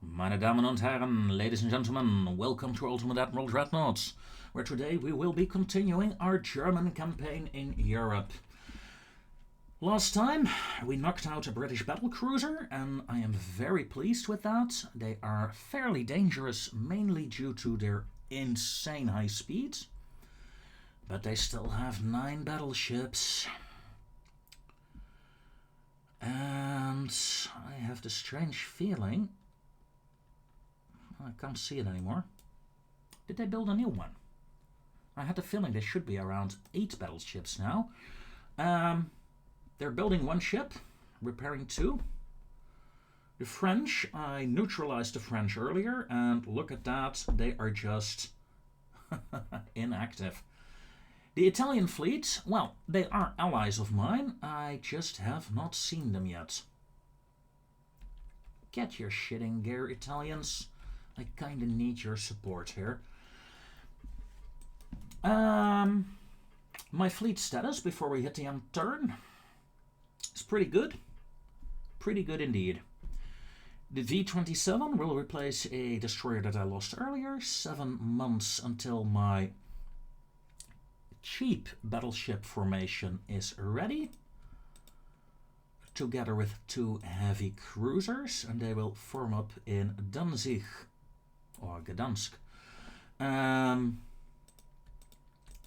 Meine Damen und Herren, ladies and gentlemen, welcome to Ultimate Admiral Dreadnoughts, where today we will be continuing our German campaign in Europe. Last time we knocked out a British battlecruiser, and I am very pleased with that. They are fairly dangerous, mainly due to their insane high speed, but they still have 9 battleships. And I have the strange feeling... I can't see it anymore. Did they build a new one? I had the feeling they should be around 8 battleships now. They're building 1 ship, repairing 2. The French, I neutralized the French earlier, and look at that, they are just inactive. The Italian fleet, well, they are allies of mine, I just have not seen them yet. Get your shit in gear, Italians. I kinda need your support here. My fleet status before we hit the end turn is pretty good. Pretty good indeed. The V-27 will replace a destroyer that I lost earlier. 7 months until my cheap battleship formation is ready. Together with 2 heavy cruisers, and they will form up in Danzig. Or Gdansk.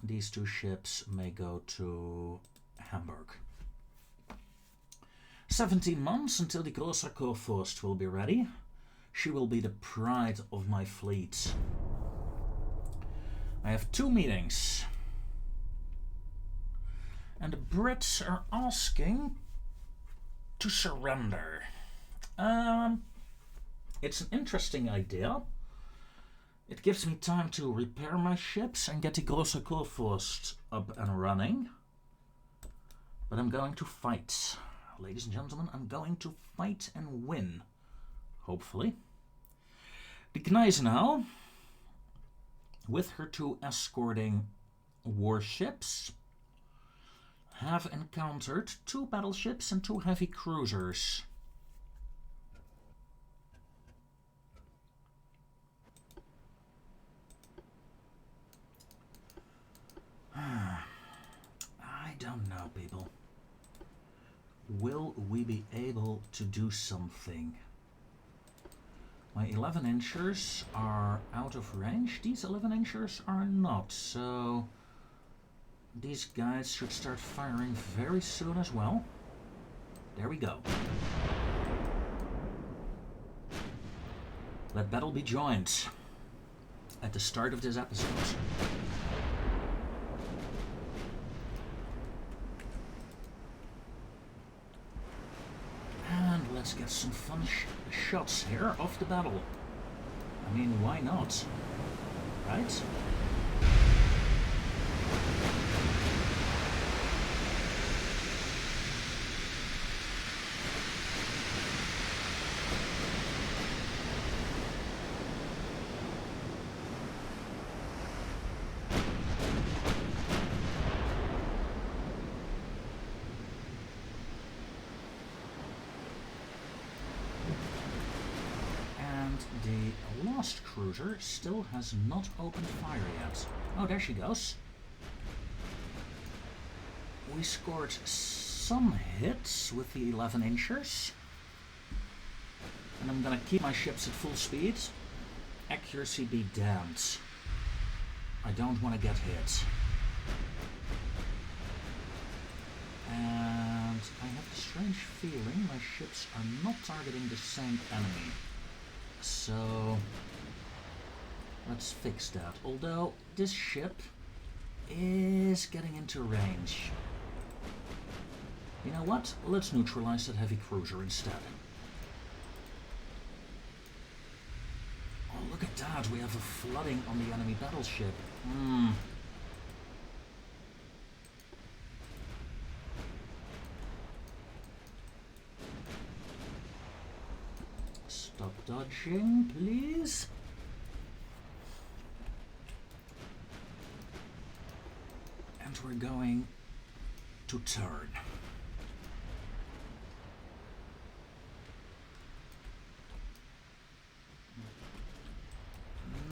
These 2 ships may go to Hamburg. 17 months until the Großer Kurfürst will be ready. She will be the pride of my fleet. I have 2 meetings. And the Brits are asking to surrender. It's an interesting idea. It gives me time to repair my ships and get the Großer Kurfürst up and running. But I'm going to fight. Ladies and gentlemen, I'm going to fight and win. Hopefully. The Gneisenau, with her 2 escorting warships, have encountered 2 battleships and 2 heavy cruisers. I don't know, people. Will we be able to do something? My 11-inchers are out of range. These 11-inchers are not, so these guys should start firing very soon as well. There we go. Let battle be joined at the start of this episode. And let's get some fun shots here of the battle. I mean, why not? Right? The last cruiser still has not opened fire yet. Oh, there she goes. We scored some hits with the 11-inchers. And I'm gonna keep my ships at full speed. Accuracy be damned. I don't want to get hit. And I have a strange feeling my ships are not targeting the same enemy. So let's fix that. Although this ship is getting into range. You know what? Let's neutralize that heavy cruiser instead. Oh, look at that. We have a flooding on the enemy battleship. Stop dodging, please. And we're going to turn.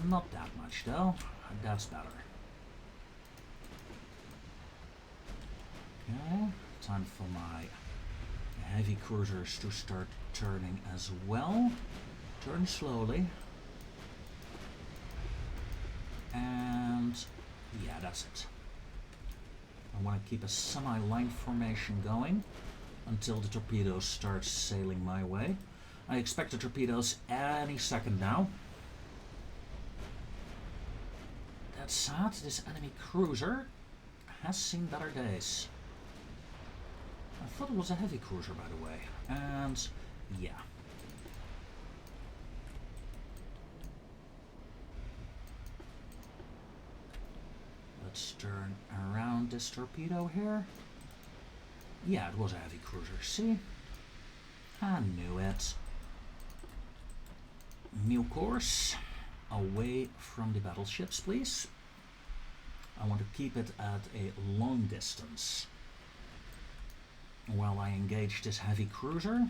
Not that much though. That's better. Okay, time for my heavy cruisers to start turning as well. Turn slowly. And yeah, that's it. I want to keep a semi-line formation going until the torpedoes start sailing my way. I expect the torpedoes any second now. That's sad, this enemy cruiser has seen better days. I thought it was a heavy cruiser, by the way. And yeah. Let's turn around this torpedo here. Yeah, it was a heavy cruiser. See? I knew it. New course. Away from the battleships, please. I want to keep it at a long distance while I engage this heavy cruiser.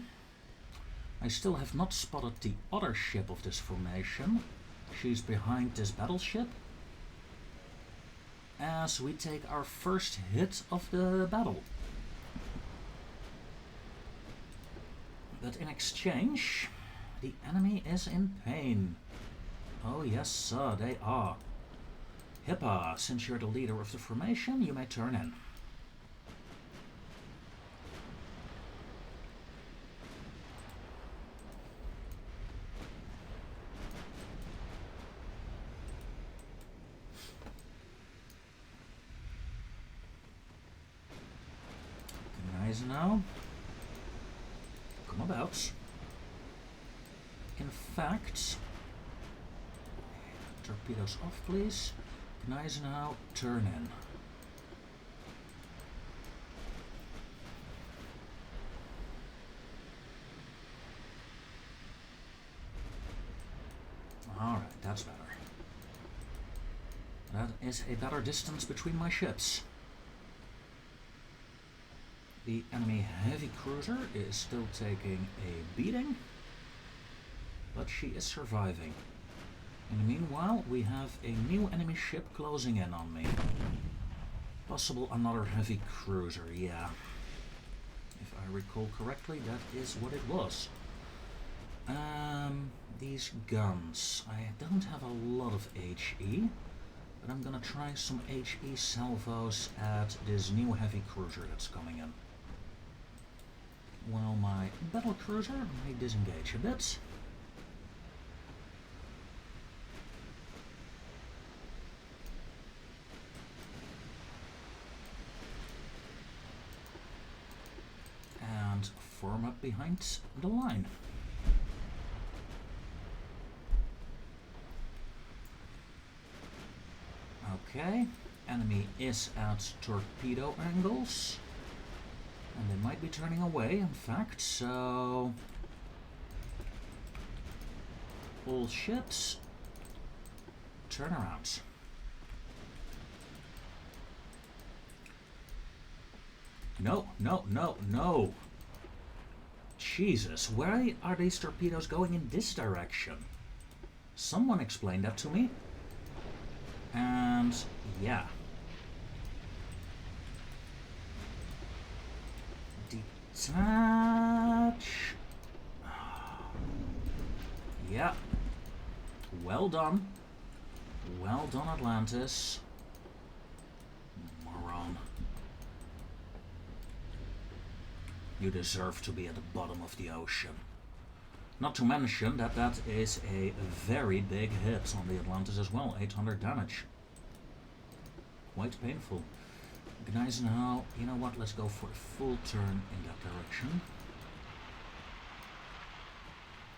I still have not spotted the other ship of this formation. She's behind this battleship as we take our first hit of the battle. But in exchange, the enemy is in pain. Oh yes, sir, they are. Hippa, since you're the leader of the formation, you may turn in. Nice now. Come about. In fact, torpedoes off, please. Nice now, turn in. Alright, that's better. That is a better distance between my ships. The enemy heavy cruiser is still taking a beating, but she is surviving. In the meanwhile, we have a new enemy ship closing in on me. Possible another heavy cruiser, yeah. If I recall correctly, that is what it was. These guns. I don't have a lot of HE, but I'm gonna try some HE salvos at this new heavy cruiser that's coming in. Well, my battle cruiser may disengage a bit. And form up behind the line. Okay, enemy is at torpedo angles. And they might be turning away, in fact, so all ships turn around. No, no, no, no. Jesus, why are these torpedoes going in this direction? Someone explained that to me. And yeah. Detach. Yeah. Well done. Well done, Atlantis. Moron. You deserve to be at the bottom of the ocean. Not to mention that that is a very big hit on the Atlantis as well. 800 damage. Quite painful. Gneisenau, you know what, let's go for a full turn in that direction.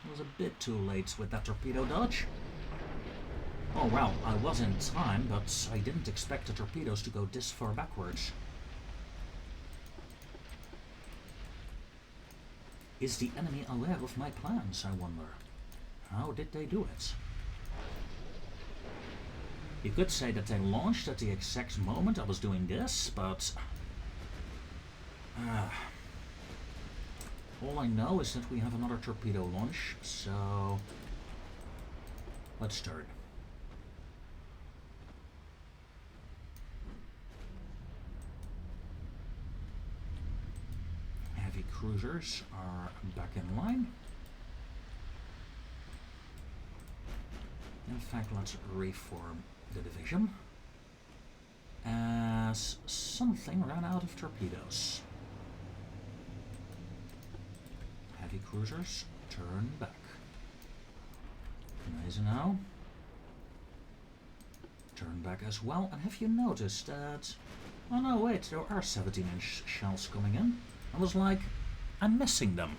I was a bit too late with that torpedo dodge. Oh well, I was in time, but I didn't expect the torpedoes to go this far backwards. Is the enemy aware of my plans, I wonder? How did they do it? You could say that they launched at the exact moment I was doing this, but all I know is that we have another torpedo launch, so let's turn. Heavy cruisers are back in line. In fact, let's reform the division as something ran out of torpedoes. Heavy cruisers, turn back. Gneisenau, turn back as well. And have you noticed that... Oh no, wait, there are 17-inch shells coming in. I was like, I'm missing them.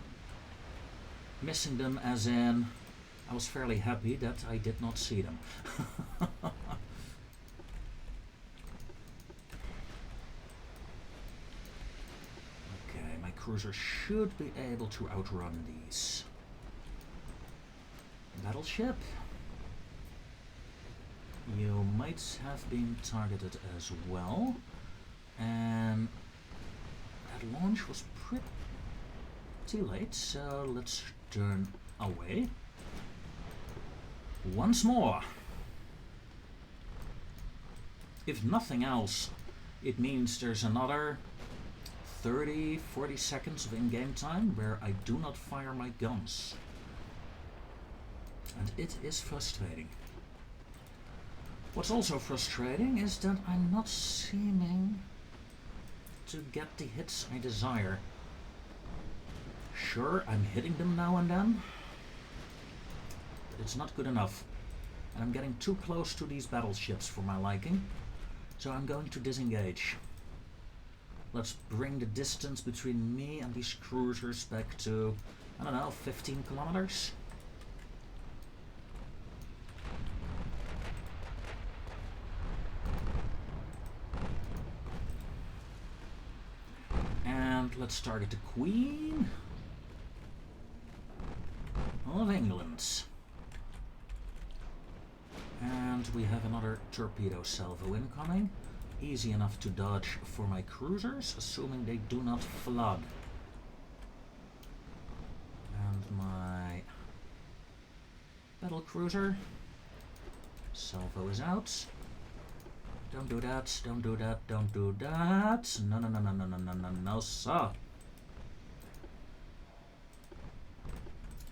Missing them as in... I was fairly happy that I did not see them. Okay, my cruiser should be able to outrun these. Battleship. You might have been targeted as well. And that launch was pretty late, so let's turn away. Once more. If nothing else, it means there's another 30-40 seconds of in-game time where I do not fire my guns. And it is frustrating. What's also frustrating is that I'm not seeming to get the hits I desire. Sure, I'm hitting them now and then, but it's not good enough. And I'm getting too close to these battleships for my liking, so I'm going to disengage. Let's bring the distance between me and these cruisers back to, I don't know, 15 kilometers? And let's target the Queen of England. And we have another torpedo salvo incoming. Easy enough to dodge for my cruisers, assuming they do not flood. And my battle cruiser salvo is out. Don't do that, don't do that, don't do that. No, no, no, no, no, no, no, no, no, sir.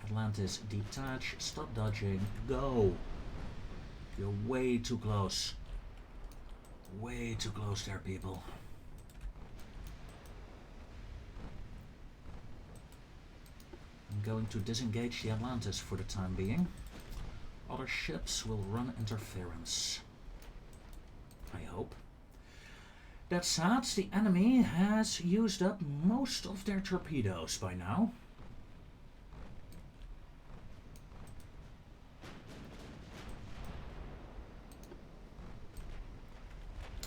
Atlantis, detach, stop dodging, go. You're way too close. Way too close there, people. I'm going to disengage the Atlantis for the time being. Other ships will run interference. I hope. That said, the enemy has used up most of their torpedoes by now.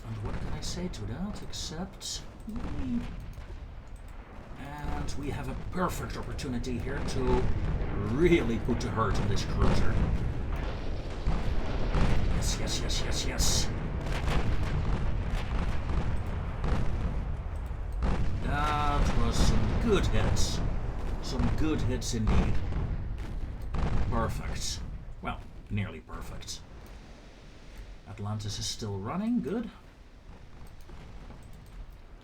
And what can I say to that except... Yeee. And we have a perfect opportunity here to really put the hurt on this cruiser. Yes, yes, yes, yes, yes. That was some good hits. Some good hits indeed. Perfect. Well, nearly perfect. Atlantis is still running, good.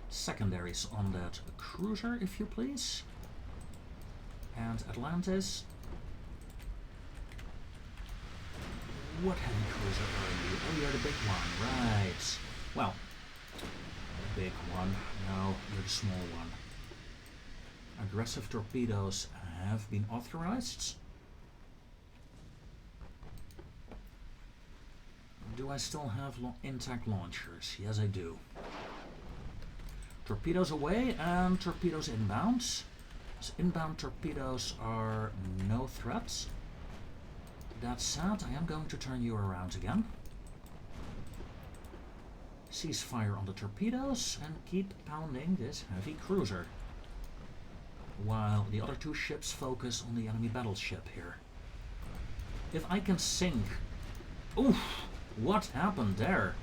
Secondaries on that cruiser, if you please. And Atlantis. What heavy cruiser are you? Oh, you're the big one, right. Well, the big one. No, you're the small one. Aggressive torpedoes have been authorized. Do I still have intact launchers? Yes, I do. Torpedoes away and torpedoes inbound. So inbound torpedoes are no threats. That said, I am going to turn you around again. Cease fire on the torpedoes and keep pounding this heavy cruiser, while the other two ships focus on the enemy battleship here. If I can sink... Oof! What happened there?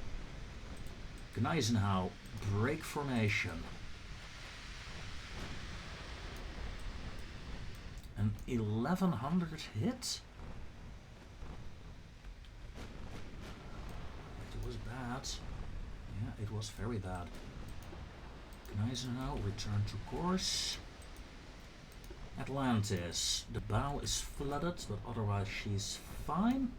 Gneisenau, break formation. An 1100 hit? It was bad. Yeah, it was very bad. Gneisenau, return to course. Atlantis. The bow is flooded, but otherwise she's fine.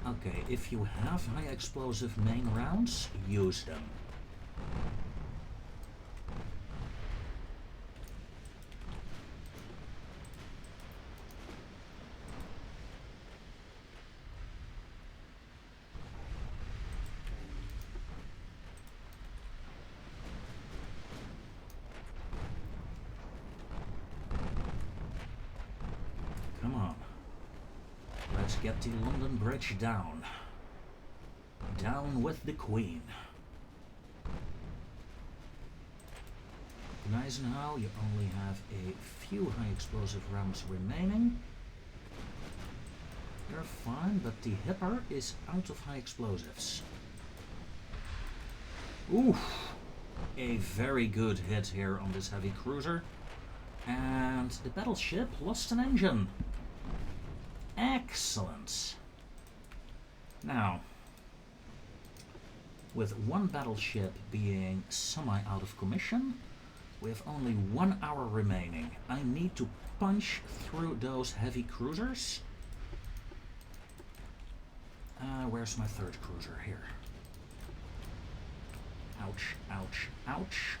Okay, if you have high explosive main rounds, use them. Come on. Let's get the London Bridge down. Down with the Queen. Gneisenau, you only have a few high explosive rounds remaining. They're fine, but the Hipper is out of high explosives. Oof! A very good hit here on this heavy cruiser. And the battleship lost an engine. Excellent. Now, with one battleship being semi out of commission, we have only 1 hour remaining. I need to punch through those heavy cruisers. Where's my third cruiser? Here. Ouch, ouch, ouch.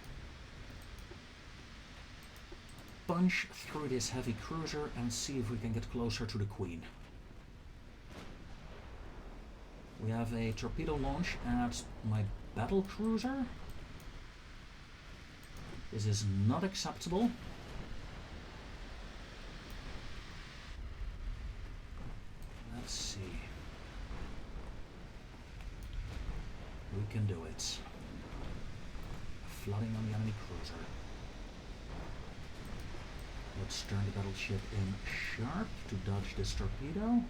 Punch through this heavy cruiser and see if we can get closer to the Queen. We have a torpedo launch at my battle cruiser. This is not acceptable. Let's see. We can do it. Flooding on the enemy cruiser. Let's turn the battleship in sharp to dodge this torpedo.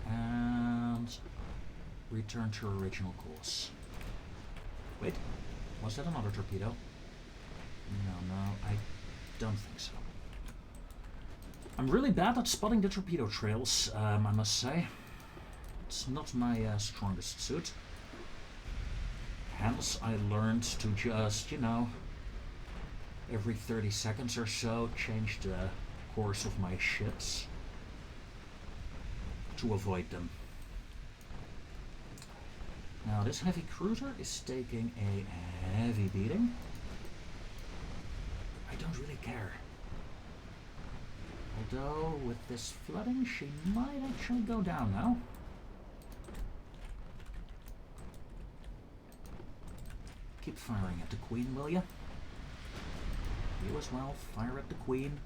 And return to original course. Wait, was that another torpedo? No, I don't think so. I'm really bad at spotting the torpedo trails, I must say. It's not my strongest suit. Hence, I learned to just, every 30 seconds or so, change the course of my ships to avoid them. Now this heavy cruiser is taking a heavy beating. I don't really care. Although with this flooding she might actually go down now. Keep firing at the Queen, will ya? You as well, fire at the Queen.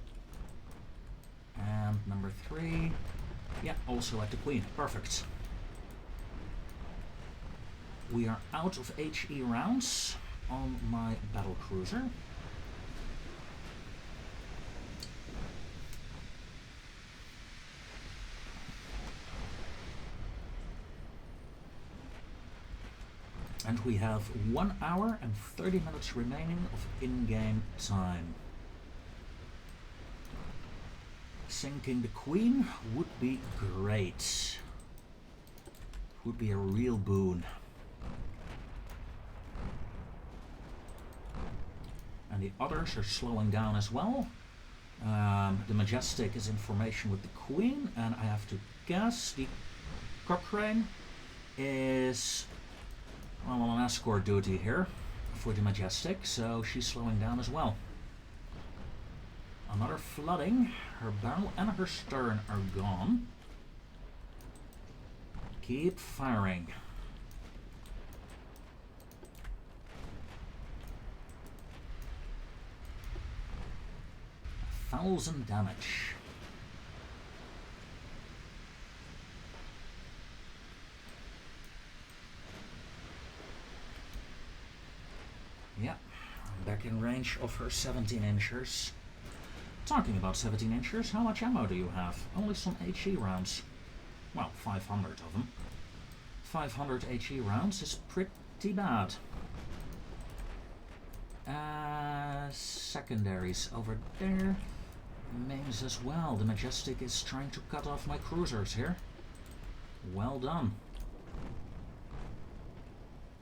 And number 3, yeah, also at the Queen, perfect. We are out of HE rounds on my battle cruiser. And we have 1 hour and 30 minutes remaining of in-game time. Sinking the Queen would be great. Would be a real boon. And the others are slowing down as well. The Majestic is in formation with the Queen, and I have to guess the Cochrane is on escort duty here for the Majestic, so she's slowing down as well. Another flooding. Her bow and her stern are gone. Keep firing. 1,000 damage. Yeah, I'm back in range of her 17-inchers. Talking about 17-inchers, how much ammo do you have? Only some HE rounds. Well, 500 of them. 500 HE rounds is pretty bad. Secondaries over there. Mains as well. The Majestic is trying to cut off my cruisers here. Well done.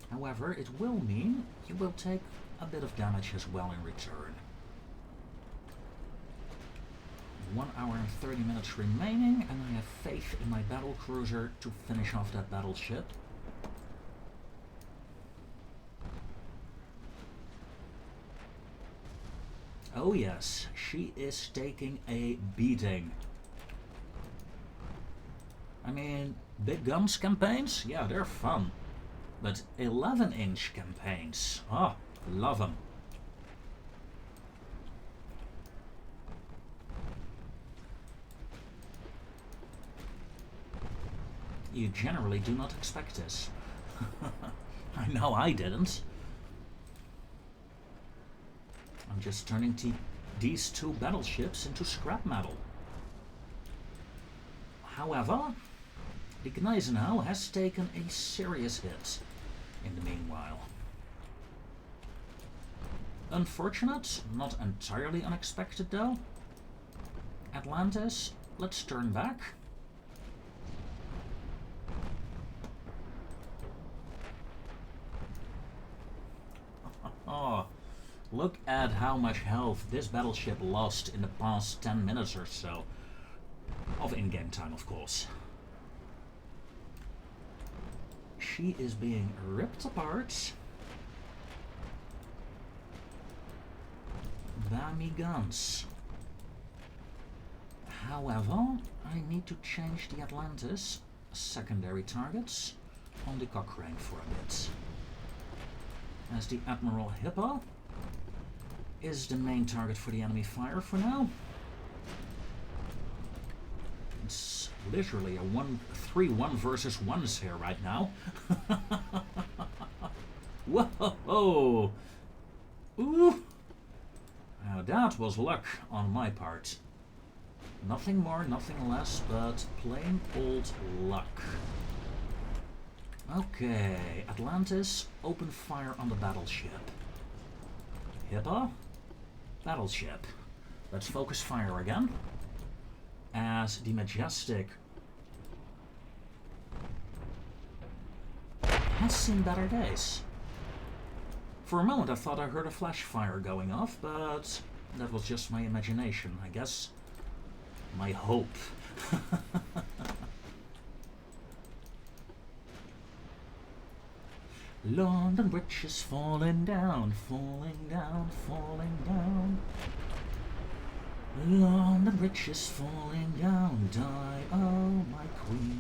However, it will mean you will take a bit of damage as well in return. 1 hour and 30 minutes remaining, and I have faith in my battle cruiser to finish off that battleship. Oh yes, she is taking a beating. I mean, big guns campaigns, yeah, they're fun. But 11-inch campaigns, oh, love them. You generally do not expect this. I know I didn't. I'm just turning these two battleships into scrap metal. However, the Gneisenau has taken a serious hit in the meanwhile. Unfortunate, not entirely unexpected though. Atlantis, let's turn back. Oh, look at how much health this battleship lost in the past 10 minutes or so. Of in-game time, of course. She is being ripped apart. Bammy guns. However, I need to change the Atlantis secondary targets on the Cochrane for a bit. As the Admiral Hippo is the main target for the enemy fire for now. It's literally a 3-1 versus 1s here right now. Whoa! Ooh! Now that was luck on my part. Nothing more, nothing less, but plain old luck. Okay, Atlantis, open fire on the battleship. Hippo, battleship. Let's focus fire again. As the Majestic has seen better days. For a moment I thought I heard a flash fire going off, but that was just my imagination, I guess. My hope. London Bridge is falling down, falling down, falling down. London Bridge is falling down, die, oh my queen.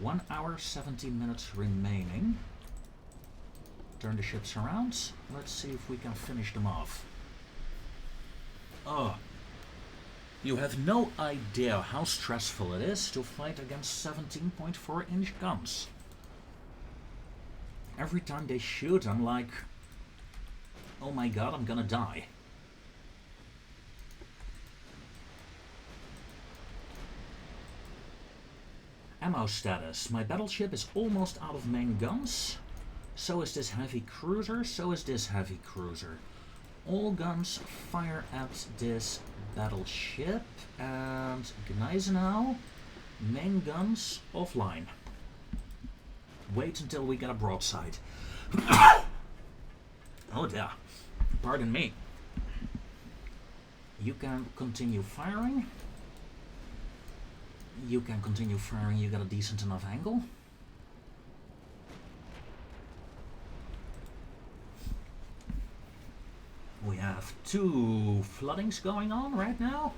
One hour, 17 minutes remaining. Turn the ships around. Let's see if we can finish them off. Oh. You have no idea how stressful it is to fight against 17.4-inch guns. Every time they shoot, I'm like, oh my god, I'm gonna die. Ammo status. My battleship is almost out of main guns. So is this heavy cruiser, so is this heavy cruiser. All guns fire at this battleship, and Gneisenau, main guns offline. Wait until we get a broadside. Oh dear, pardon me. You can continue firing. You can continue firing, you got a decent enough angle. We have two floodings going on right now.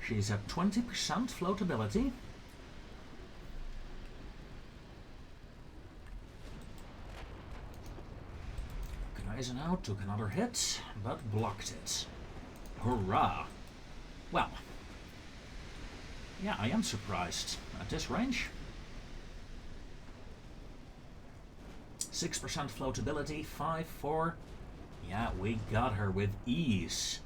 She's at 20% floatability. Eisenhower took another hit, but blocked it. Hurrah! Well, yeah, I am surprised at this range. 6% floatability, 5-4. Yeah, we got her with ease.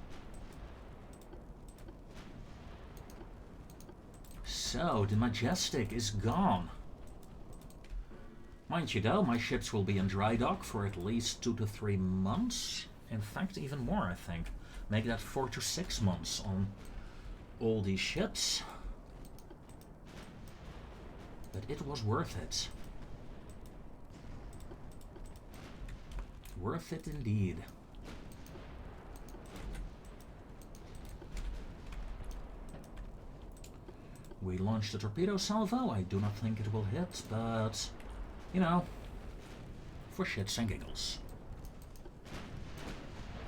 So, the Majestic is gone. Mind you though, my ships will be in dry dock for at least 2 to 3 months. In fact, even more, I think. Make that 4 to 6 months on all these ships. But it was worth it. Worth it indeed. We launched a torpedo salvo. I do not think it will hit, but, you know, for shits and giggles.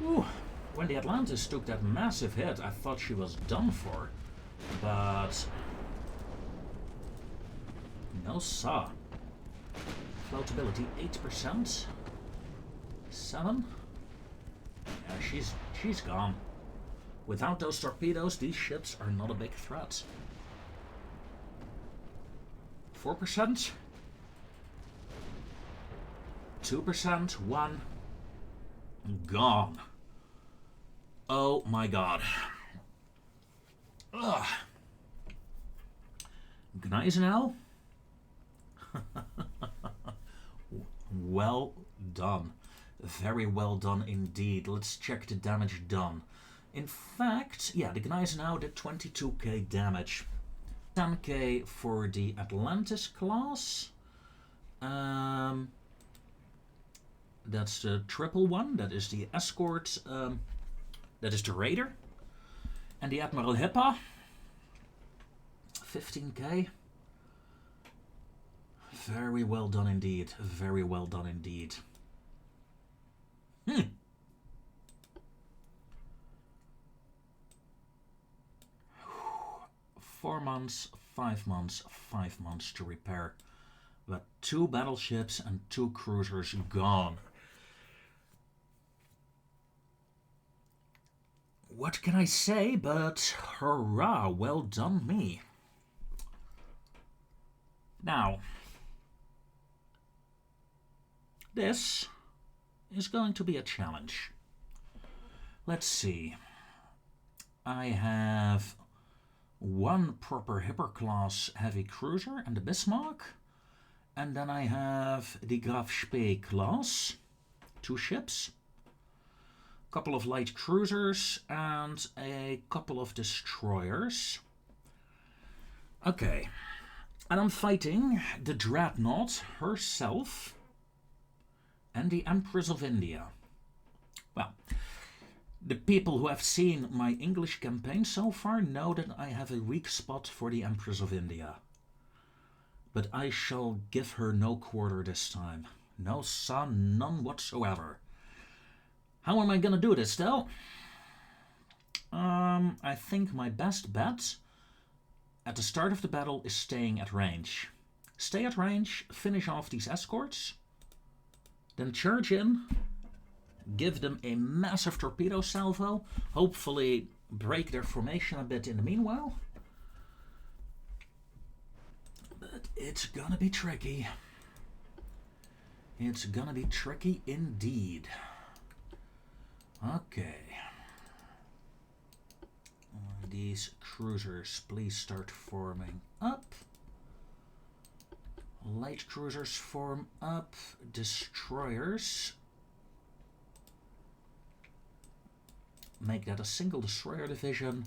Ooh, when the Atlantis took that massive hit, I thought she was done for, but no sir. Floatability 8%. 7. Yeah, she's gone. Without those torpedoes, these ships are not a big threat. 4%. 2%. 1. Gone. Oh my god. Ugh. Gneisenau? Well done. Very well done indeed. Let's check the damage done. In fact, yeah, the Gneisenau did 22k damage. 10k for the Atlantis class. That's the triple one. That is the escort. That is the Raider. And the Admiral Hippa. 15k. Very well done indeed. Very well done indeed. 4 months, 5 months, 5 months to repair. But 2 battleships and 2 cruisers gone. What can I say but hurrah, well done me. Now, this is going to be a challenge. Let's see. I have 1 proper Hipper class heavy cruiser and the Bismarck. And then I have the Graf Spee class, 2 ships. A couple of light cruisers and a couple of destroyers. Okay. And I'm fighting the Dreadnought herself and the Empress of India. Well, the people who have seen my English campaign so far know that I have a weak spot for the Empress of India. But I shall give her no quarter this time. No son, none whatsoever. How am I gonna do this though? I think my best bet at the start of the battle is staying at range. Stay at range, finish off these escorts, then charge in, give them a massive torpedo salvo, hopefully break their formation a bit in the meanwhile. But it's gonna be tricky. It's gonna be tricky indeed. Okay. These cruisers, please start forming up. Light cruisers form up. Destroyers. Make that a single destroyer division.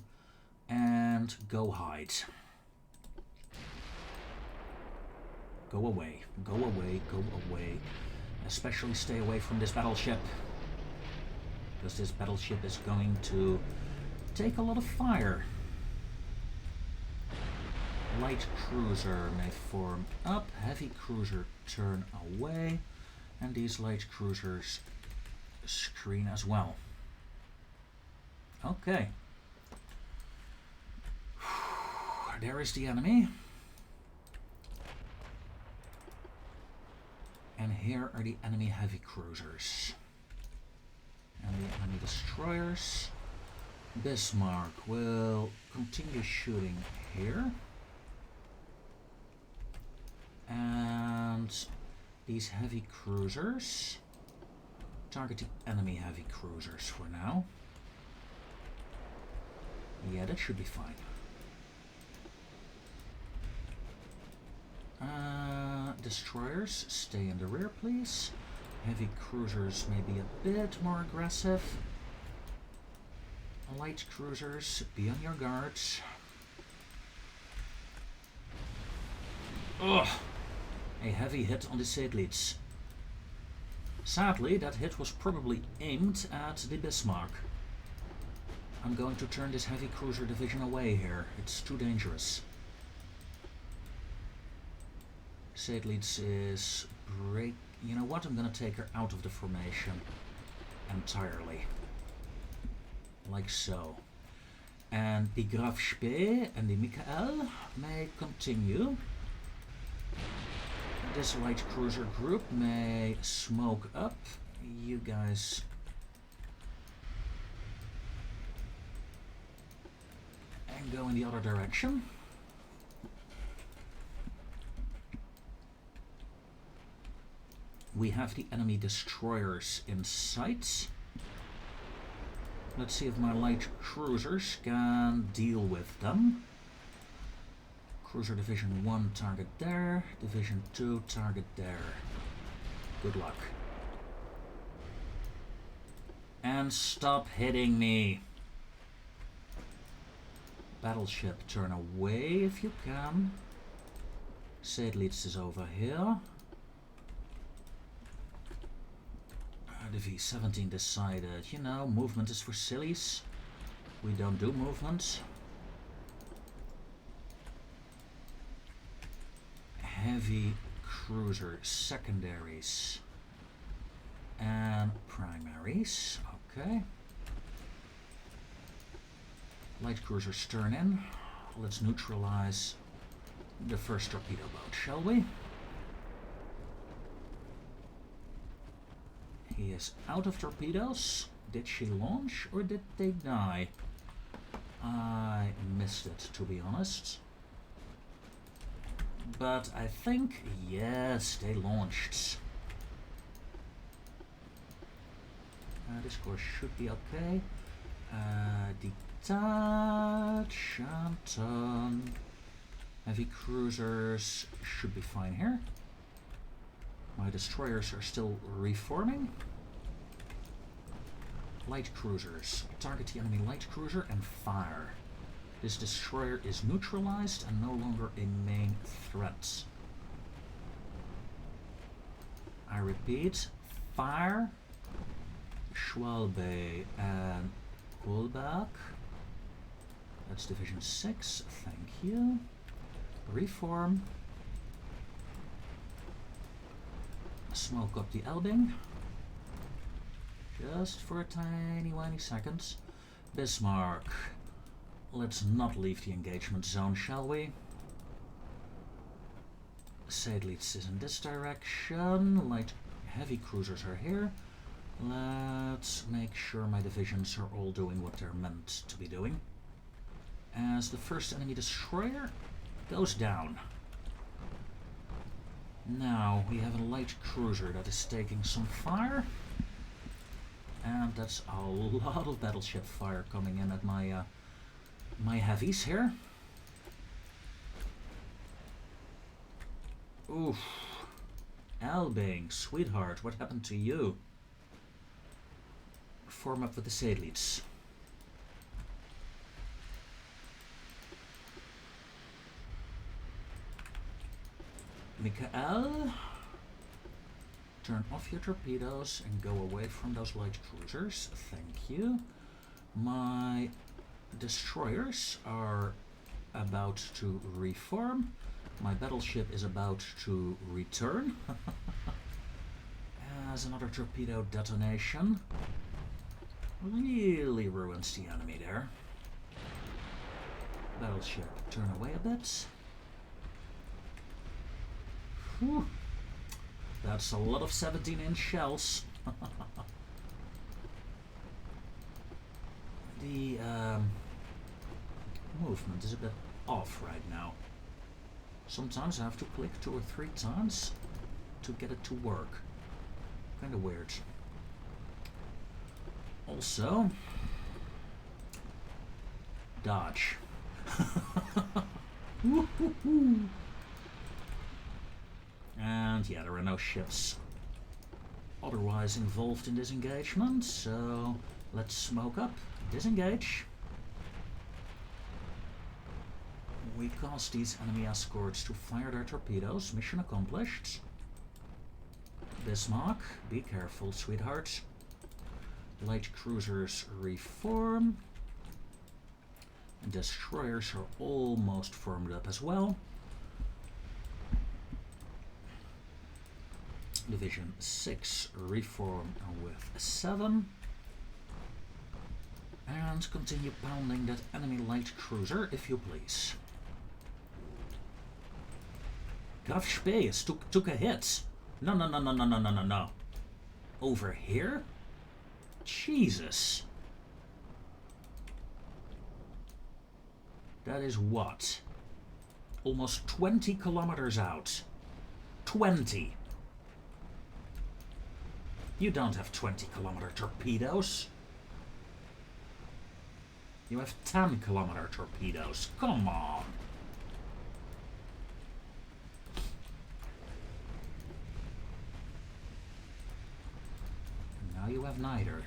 And go hide. Go away. Go away. Go away. Especially stay away from this battleship. Because this battleship is going to take a lot of fire. Light cruiser may form up, heavy cruiser turn away, and these light cruisers screen as well. Okay. there is the enemy. And here are the enemy heavy cruisers. And the enemy destroyers. Bismarck will continue shooting here. And these heavy cruisers. Target the enemy heavy cruisers for now. Yeah, that should be fine. Destroyers, stay in the rear, please. Heavy cruisers may be a bit more aggressive. Light cruisers, be on your guards. Ugh! A heavy hit on the Seydlitz. Sadly, that hit was probably aimed at the Bismarck. I'm going to turn this heavy cruiser division away here. It's too dangerous. Seydlitz is break. You know what? I'm gonna take her out of the formation entirely. Like so. And the Graf Spee and the Michael may continue. This light cruiser group may smoke up. You guys and go in the other direction. We have the enemy destroyers in sight. Let's see if my light cruisers can deal with them. Cruiser Division 1 target there, Division 2 target there. Good luck. And stop hitting me. Battleship, turn away if you can. Seydlitz is over here. The V-17 decided, you know, movement is for sillies. We don't do movement. Heavy cruiser secondaries and primaries. Okay. Light cruisers turn in. Let's neutralize the first torpedo boat, shall we? He is out of torpedoes. Did she launch or did they die? I missed it, to be honest. But I think, yes, they launched. This course should be okay. Detach and turn. Heavy cruisers should be fine here. My destroyers are still reforming. Light cruisers. Target the enemy light cruiser and fire. This destroyer is neutralized and no longer a main threat. I repeat, fire. Schwalbe and Kolbach. That's Division 6, thank you. Reform. Smoke up the Elbing. Just for a tiny seconds. Bismarck. Let's not leave the engagement zone, shall we? Seydlitz is in this direction. Light heavy cruisers are here. Let's make sure my divisions are all doing what they're meant to be doing. As the first enemy destroyer goes down. Now we have a light cruiser that is taking some fire. And that's a lot of battleship fire coming in at my my heavies here. Oof. Elbing, sweetheart, what happened to you? Form up with the Seydlitz. Michael, turn off your torpedoes and go away from those light cruisers. Thank you. My destroyers are about to reform. My battleship is about to return. As another torpedo detonation really ruins the enemy there. Battleship, turn away a bit. Whew. That's a lot of 17-inch shells. The movement is a bit off right now. Sometimes I have to click 2 or 3 times to get it to work. Kinda weird. Also, dodge. And yeah, there are no ships otherwise involved in this engagement, so let's smoke up, disengage. We cause these enemy escorts to fire their torpedoes. Mission accomplished. Bismarck, be careful, sweetheart. Light cruisers reform. And destroyers are almost formed up as well. Division 6 reform with 7. And continue pounding that enemy light cruiser, if you please. Graf Spees took a hit. No. Over here? Jesus. That is what? Almost 20 kilometers out. 20. You don't have 20-kilometer torpedoes. You have 10-kilometer torpedoes. Come on. And now you have neither.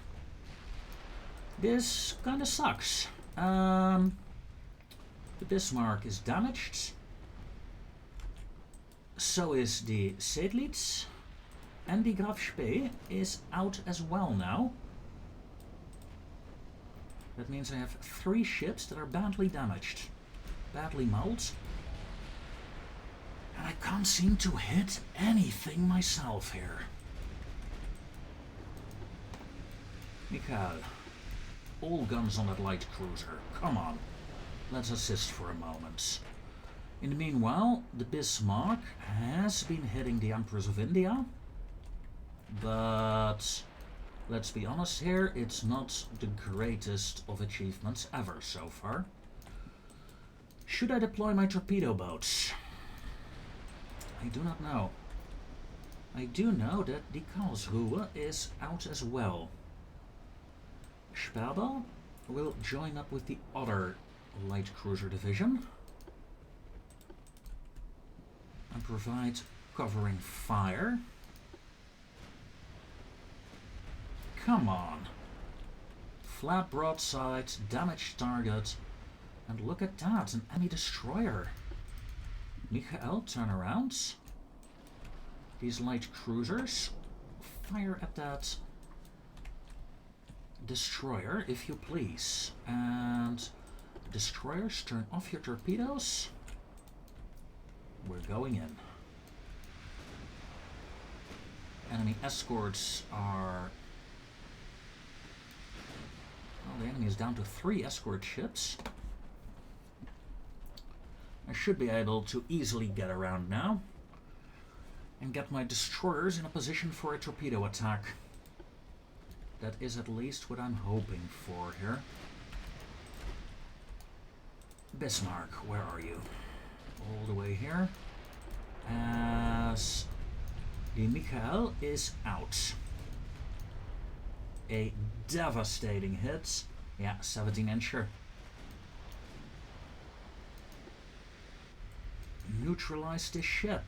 This kinda sucks. The Bismarck is damaged. So is the Seydlitz. And the Graf Spee is out as well now. That means I have 3 ships that are badly damaged. Badly mauled. And I can't seem to hit anything myself here. Mikhail, all guns on that light cruiser. Come on. Let's assist for a moment. In the meanwhile, the Bismarck has been hitting the Empress of India. But let's be honest here, it's not the greatest of achievements ever so far. Should I deploy my torpedo boats? I do not know. I do know that the Karlsruhe is out as well. Sperber will join up with the other light cruiser division and provide covering fire. Come on. Flat broadside, damaged target. And look at that, an enemy destroyer. Michael, turn around. These light cruisers. Fire at that destroyer, if you please. And destroyers, turn off your torpedoes. We're going in. Enemy escorts are... Well, the enemy is down to 3 escort ships. I should be able to easily get around now and get my destroyers in a position for a torpedo attack. That is at least what I'm hoping for here. Bismarck, where are you? All the way here. As the Michael is out. A devastating hit. Yeah, 17-incher. Neutralize this ship.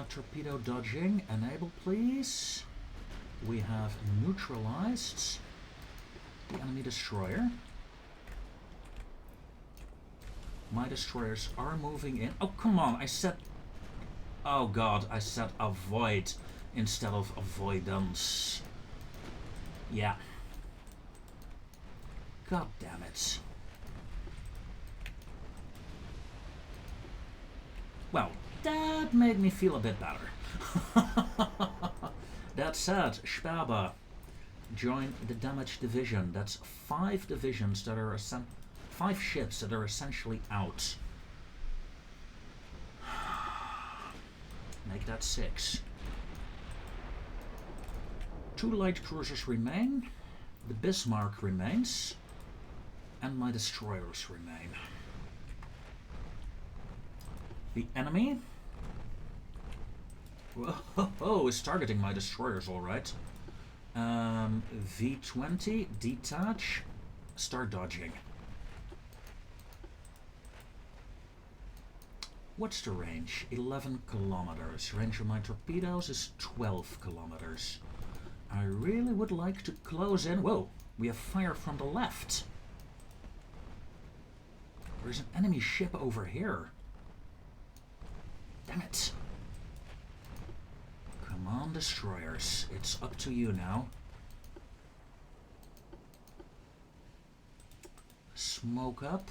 Torpedo dodging. Enable, please. We have neutralized the enemy destroyer. My destroyers are moving in. Oh, come on. I said... Oh, God. I said avoid instead of avoidance. Yeah. God damn it. Well, that made me feel a bit better. That said, Sperber, join the damage division. That's 5 divisions that are 5 ships that are essentially out. Make that 6. 2 light cruisers remain. The Bismarck remains. And my destroyers remain. The enemy is targeting my destroyers, alright. V20, detach, start dodging. What's the range? 11 kilometers. Range of my torpedoes is 12 kilometers. I really would like to close in. Whoa, we have fire from the left. There's an enemy ship over here. Damn it. Come on, destroyers. It's up to you now. Smoke up.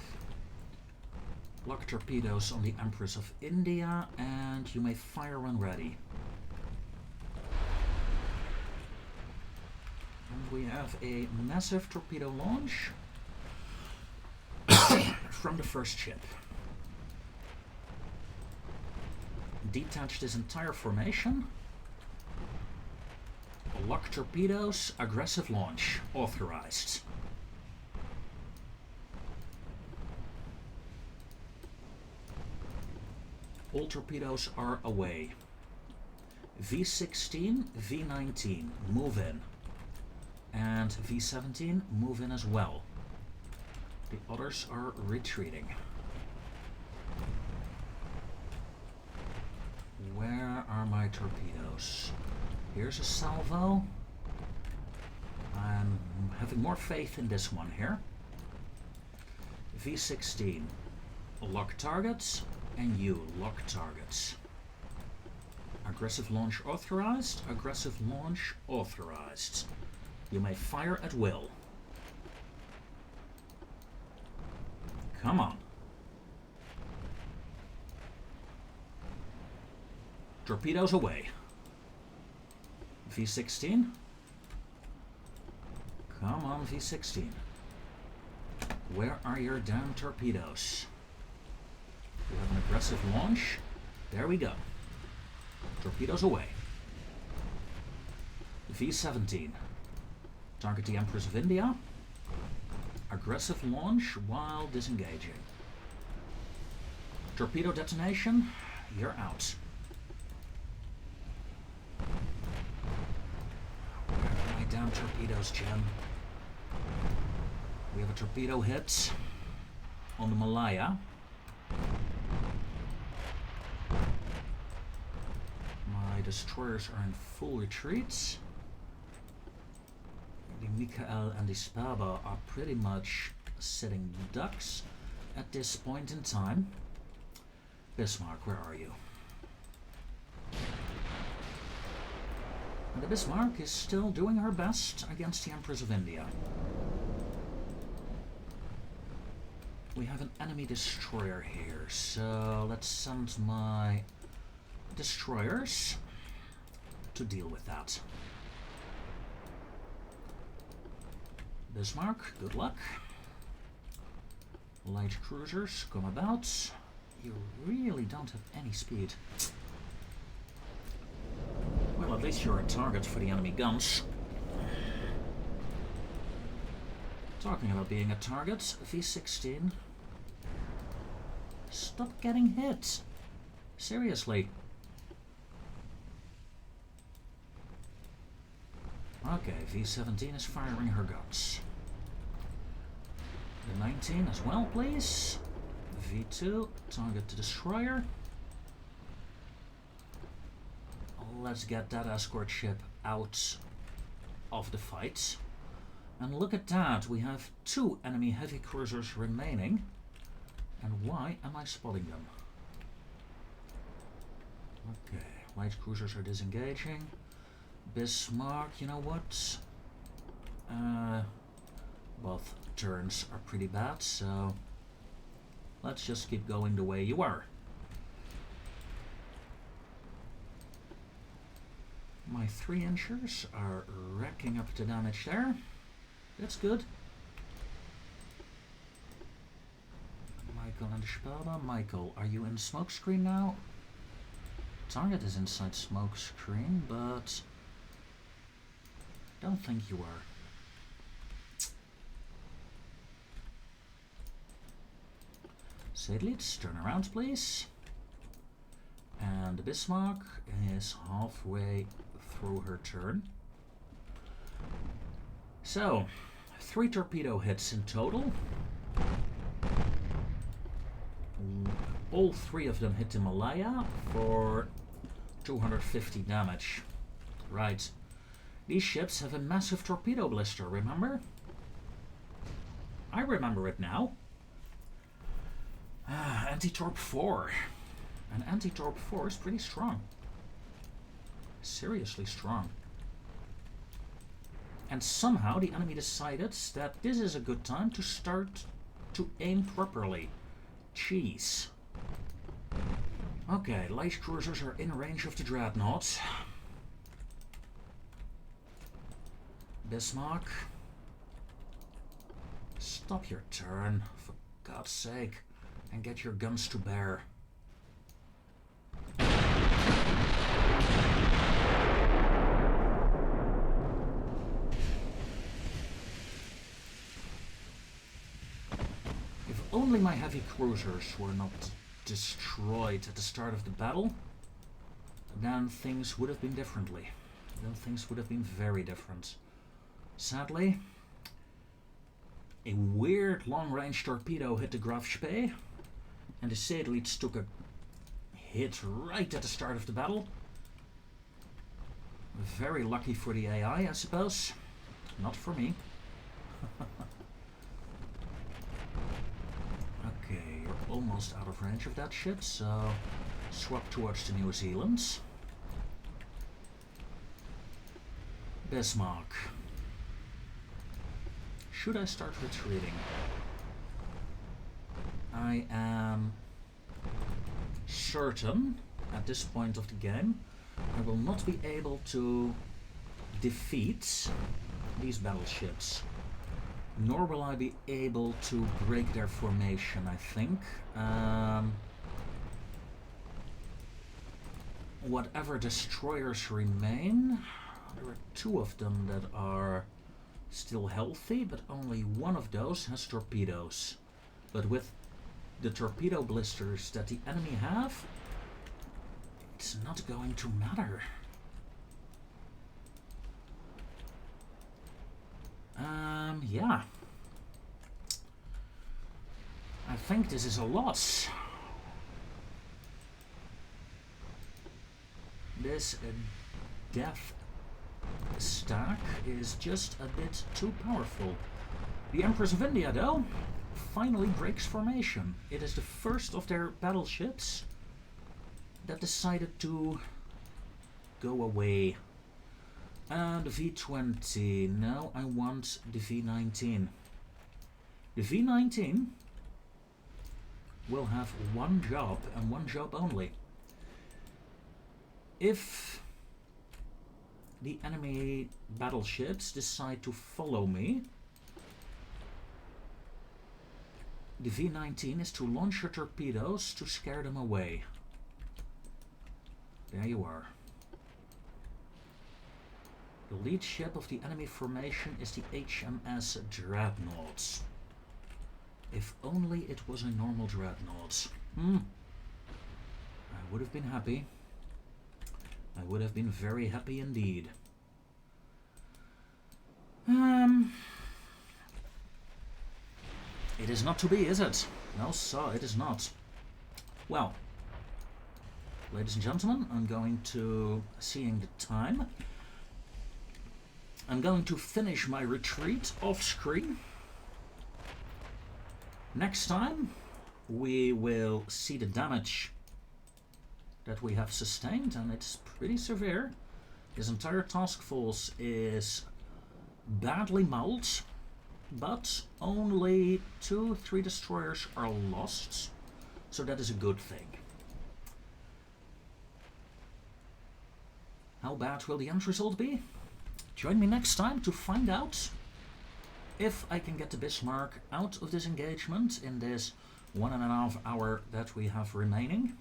Lock torpedoes on the Empress of India, and you may fire when ready. And we have a massive torpedo launch from the first ship. Detach this entire formation. Lock torpedoes, aggressive launch, authorized. All torpedoes are away. V16, V19, move in. And V17, move in as well. The others are retreating. Where are my torpedoes? Here's a salvo. I'm having more faith in this one here. V16, lock targets, and you lock targets. Aggressive launch authorized, aggressive launch authorized. You may fire at will. Come on. Torpedoes away. V16. Come on, V16. Where are your damn torpedoes? We have an aggressive launch. There we go. Torpedoes away. V17. Target the Empress of India. Aggressive launch while disengaging. Torpedo detonation. You're out. Where are my damn torpedoes, Jim? We have a torpedo hit on the Malaya. My destroyers are in full retreat. The Mikael and the Spaba are pretty much sitting ducks at this point in time. Bismarck, where are you? And the Bismarck is still doing her best against the Empress of India. We have an enemy destroyer here, so let's send my destroyers to deal with that. Bismarck, good luck. Light cruisers, come about. You really don't have any speed. Well, at least you're a target for the enemy guns. Talking about being a target, V16. Stop getting hit. Seriously. Okay, V17 is firing her guns. The 19 as well, please. V2, target the destroyer. Let's get that escort ship out of the fight. And look at that, we have 2 enemy heavy cruisers remaining. And why am I spotting them? Okay, light cruisers are disengaging. Bismarck, you know what? Both turns are pretty bad, so let's just keep going the way you are. My 3-inchers are racking up the damage there. That's good. Michael and Spada. Michael, are you in smokescreen now? Target is inside smokescreen, but don't think you are. Seydlitz, turn around please. And the Bismarck is halfway through her turn. So, 3 torpedo hits in total. All 3 of them hit the Malaya for 250 damage. Right. These ships have a massive torpedo blister, remember? I remember it now. Anti-torp 4. And anti-torp 4 is pretty strong. Seriously strong. And somehow the enemy decided that this is a good time to start to aim properly. Jeez. Okay, light cruisers are in range of the Dreadnought. Bismarck. Stop your turn, for God's sake, and get your guns to bear. If only my heavy cruisers were not destroyed at the start of the battle, then things would have been differently. Then things would have been very different. Sadly, a weird long-range torpedo hit the Graf Spee, and the Seydlitz took a hit right at the start of the battle. Very lucky for the AI, I suppose. Not for me. Okay, you're almost out of range of that ship, so swap towards the New Zealand. Bismarck. Should I start retreating? I am certain at this point of the game I will not be able to defeat these battleships, nor will I be able to break their formation, I think. Whatever destroyers remain, there are 2 of them that are still healthy, but only one of those has torpedoes. But with the torpedo blisters that the enemy have, it's not going to matter. Yeah. I think this is a loss. This death stack is just a bit too powerful. The Empress of India, though, finally breaks formation. It is the first of their battleships that decided to go away. And the V-20. Now I want the V-19. The V-19 will have one job and one job only. If the enemy battleships decide to follow me, the V-19 is to launch your torpedoes to scare them away. There you are. The lead ship of the enemy formation is the HMS Dreadnoughts. If only it was a normal Dreadnought. I would have been happy. I would have been very happy indeed. It is not to be, is it? No, sir, it is not. Well, ladies and gentlemen, I'm going to, seeing the time, I'm going to finish my retreat off screen. Next time, we will see the damage that we have sustained, and it's pretty severe. His entire task force is badly mauled, but only 2-3 destroyers are lost, so that is a good thing. How bad will the end result be? Join me next time to find out if I can get the Bismarck out of this engagement in this 1.5 hour that we have remaining.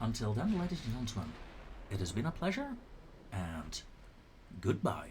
Until then, ladies and gentlemen, it has been a pleasure, and goodbye.